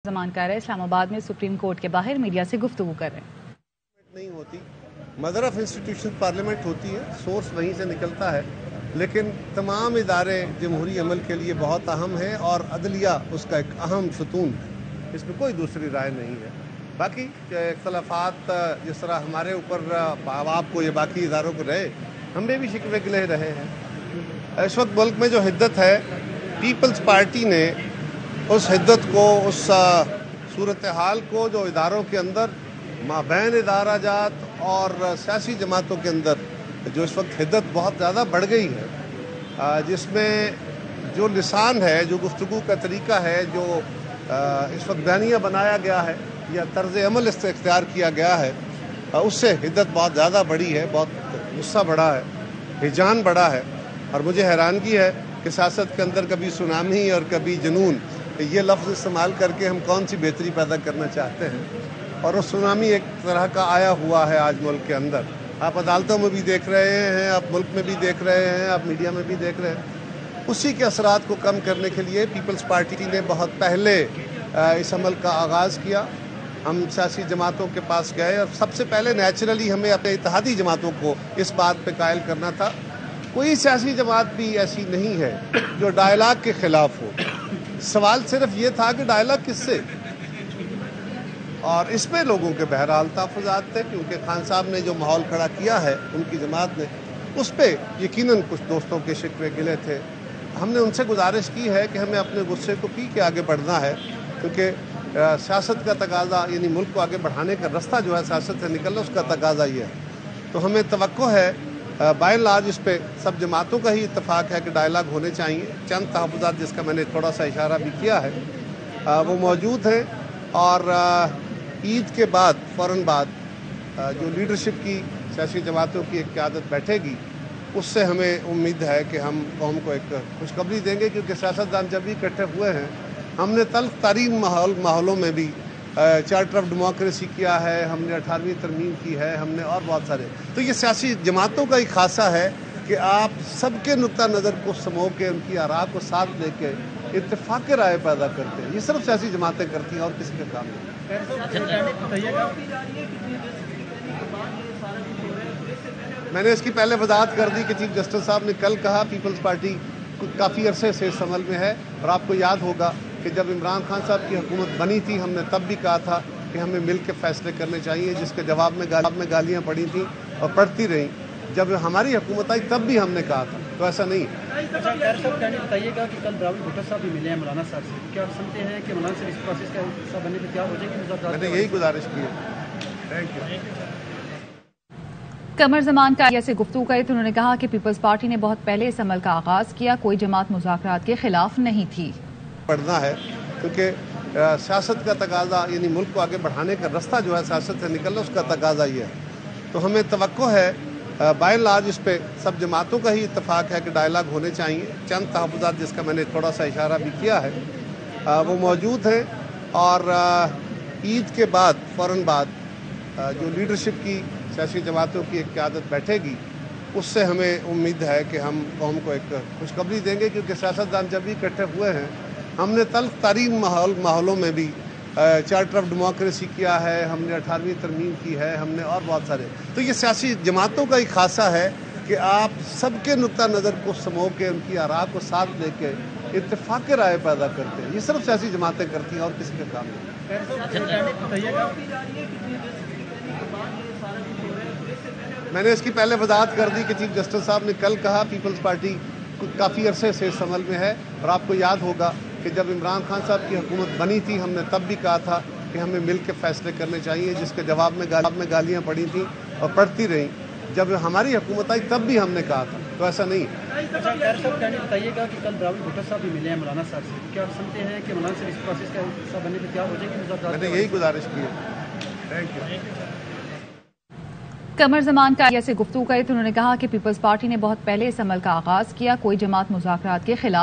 زمان کہہ رہے اسلام آباد میں سپریم کورٹ کے باہر میڈیا سے گفتگو کر رہے ہیں۔ نہیں ہوتی، مدر آف انسٹیٹیوشن پارلیمنٹ ہوتی ہے، سورس وہیں سے نکلتا ہے، لیکن تمام ادارے جمہوری عمل کے لیے بہت اہم ہیں اور عدلیہ اس کا ایک اہم ستون ہے، اس میں کوئی دوسری رائے نہیں ہے۔ باقی اختلافات جس طرح ہمارے اوپر آپ کو یا باقی اداروں کو رہے، ہم بھی شکوے گلے رہے ہیں۔ اس وقت ملک میں جو حدت ہے، پیپلز پارٹی نے اس حدت کو، اس صورتحال کو جو اداروں کے اندر مابین ادارہ جات اور سیاسی جماعتوں کے اندر جو اس وقت حدت بہت زیادہ بڑھ گئی ہے، جس میں جو لسان ہے، جو گفتگو کا طریقہ ہے، جو اس وقت بیانیہ بنایا گیا ہے یا طرز عمل اس سے اختیار کیا گیا ہے، اس سے حدت بہت زیادہ بڑی ہے، بہت غصہ بڑھا ہے، ہیجان بڑھا ہے، اور مجھے حیرانگی ہے کہ سیاست کے اندر کبھی سونامی اور کبھی جنون یہ لفظ استعمال کر کے ہم کون سی بہتری پیدا کرنا چاہتے ہیں، اور وہ سونامی ایک طرح کا آیا ہوا ہے آج ملک کے اندر۔ آپ عدالتوں میں بھی دیکھ رہے ہیں، آپ ملک میں بھی دیکھ رہے ہیں، آپ میڈیا میں بھی دیکھ رہے ہیں۔ اسی کے اثرات کو کم کرنے کے لیے پیپلز پارٹی نے بہت پہلے اس عمل کا آغاز کیا۔ ہم سیاسی جماعتوں کے پاس گئے اور سب سے پہلے نیچرلی ہمیں اپنے اتحادی جماعتوں کو اس بات پہ قائل کرنا تھا، کوئی سیاسی جماعت بھی ایسی نہیں ہے جو ڈائلاگ کے خلاف ہو۔ سوال صرف یہ تھا کہ ڈائلاگ کس سے، اور اس میں لوگوں کے بہرحال تحفظات تھے، کیونکہ خان صاحب نے جو ماحول کھڑا کیا ہے ان کی جماعت نے، اس پہ یقیناً کچھ دوستوں کے شکوے گلے تھے۔ ہم نے ان سے گزارش کی ہے کہ ہمیں اپنے غصے کو پی کے آگے بڑھنا ہے، کیونکہ سیاست کا تقاضا، یعنی ملک کو آگے بڑھانے کا رستہ جو ہے سیاست سے نکلنا، اس کا تقاضا یہ ہے۔ تو ہمیں توقع ہے، بائی اینڈ لارج اس پہ سب جماعتوں کا ہی اتفاق ہے کہ ڈائلاگ ہونے چاہیے۔ چند تحفظات جس کا میں نے تھوڑا سا اشارہ بھی کیا ہے وہ موجود ہیں، اور عید کے بعد فوراً بعد جو لیڈرشپ کی سیاسی جماعتوں کی ایک قیادت بیٹھے گی، اس سے ہمیں امید ہے کہ ہم قوم کو ایک خوشخبری دیں گے، کیونکہ سیاستدان جب بھی اکٹھے ہوئے ہیں، ہم نے تلخ ترین ماحولوں میں بھی چارٹر آف ڈیموکریسی کیا ہے، ہم نے 18ویں ترمیم کی ہے، ہم نے اور بہت سارے۔ تو یہ سیاسی جماعتوں کا ایک خاصہ ہے کہ آپ سب کے نقطہ نظر کو سمو کے، ان کی آراء کو ساتھ لے کے اتفاق رائے پیدا کرتے ہیں۔ یہ صرف سیاسی جماعتیں کرتی ہیں اور کسی کا کام نہیں۔ میں نے اس کی پہلے وضاحت کر دی کہ چیف جسٹس صاحب نے کل کہا پیپلز پارٹی کافی عرصے سے اس عمل میں ہے، اور آپ کو یاد ہوگا کہ جب عمران خان صاحب کی حکومت بنی تھی، ہم نے تب بھی کہا تھا کہ ہمیں مل کے فیصلے کرنے چاہیے، جس کے جواب میں گالیاں پڑی تھیں اور پڑتی رہیں۔ جب ہماری حکومت آئی تب بھی ہم نے کہا تھا، تو ایسا نہیں ہے۔ بتائیے گا کہ کل راول بھٹو صاحب بھی ملے ہیں مولانا صاحب سے، کیا آپ سمجھتے ہیں کہ مولانا صاحب اس پروسیس کا حصہ بننے پہ تیار ہو جائے گی؟ میں نے یہی گزارش کی ہے۔ Thank you. قمر زمان کا سے گفتگو کرے تو انہوں نے کہا کہ پیپلز پارٹی نے بہت پہلے اس عمل کا آغاز کیا، کوئی جماعت مذاکرات کے خلاف نہیں تھی۔ پڑھنا ہے، کیونکہ سیاست کا تقاضا، یعنی ملک کو آگے بڑھانے کا رستہ جو ہے سیاست سے نکلنا، اس کا تقاضا یہ ہے۔ تو ہمیں توقع ہے، بائی اینڈ لارج اس پہ سب جماعتوں کا ہی اتفاق ہے کہ ڈائلاگ ہونے چاہیے۔ چند تحفظات جس کا میں نے تھوڑا سا اشارہ بھی کیا ہے وہ موجود ہیں، اور عید کے بعد فوراً بعد جو لیڈرشپ کی سیاسی جماعتوں کی ایک قیادت بیٹھے گی، اس سے ہمیں امید ہے کہ ہم قوم کو ایک خوشخبری دیں گے، کیونکہ سیاستدان جب بھی اکٹھے ہوئے ہیں، ہم نے تلخ ترین ماحولوں میں بھی چارٹر آف ڈیموکریسی کیا ہے، ہم نے 18ویں ترمیم کی ہے، ہم نے اور بہت سارے۔ تو یہ سیاسی جماعتوں کا ایک خاصہ ہے کہ آپ سب کے نقطہ نظر کو سمو کے، ان کی آراء کو ساتھ لے کے اتفاق رائے پیدا کرتے ہیں۔ یہ صرف سیاسی جماعتیں کرتی ہیں اور کسی کا کام نہیں۔ میں نے اس کی پہلے وضاحت کر دی کہ چیف جسٹس صاحب نے کل کہا پیپلز پارٹی کافی عرصے سے اس عمل میں ہے، اور آپ کو یاد ہوگا کہ جب عمران خان صاحب کی حکومت بنی تھی، ہم نے تب بھی کہا تھا کہ ہمیں مل کے فیصلے کرنے چاہیے، جس کے جواب میں گالیاں پڑی تھیں اور پڑتی رہیں۔ جب ہماری حکومت آئی تب بھی ہم نے کہا تھا، تو ایسا نہیں ہے۔ بتائیے گا کہ کل راول بھٹو صاحب بھی ملے ہیں مولانا صاحب سے، کیا آپ سمجھتے ہیں کہ مولانا صاحب اس پروسیس کا حصہ بننے پہ تیار ہو جائے گی؟ میں نے یہی گزارش کی ہے۔ Thank you. قمر زمان کا سے گفتگو کرے تو انہوں نے کہا کہ پیپلز پارٹی نے بہت پہلے اس عمل کا آغاز کیا، کوئی جماعت مذاکرات کے خلاف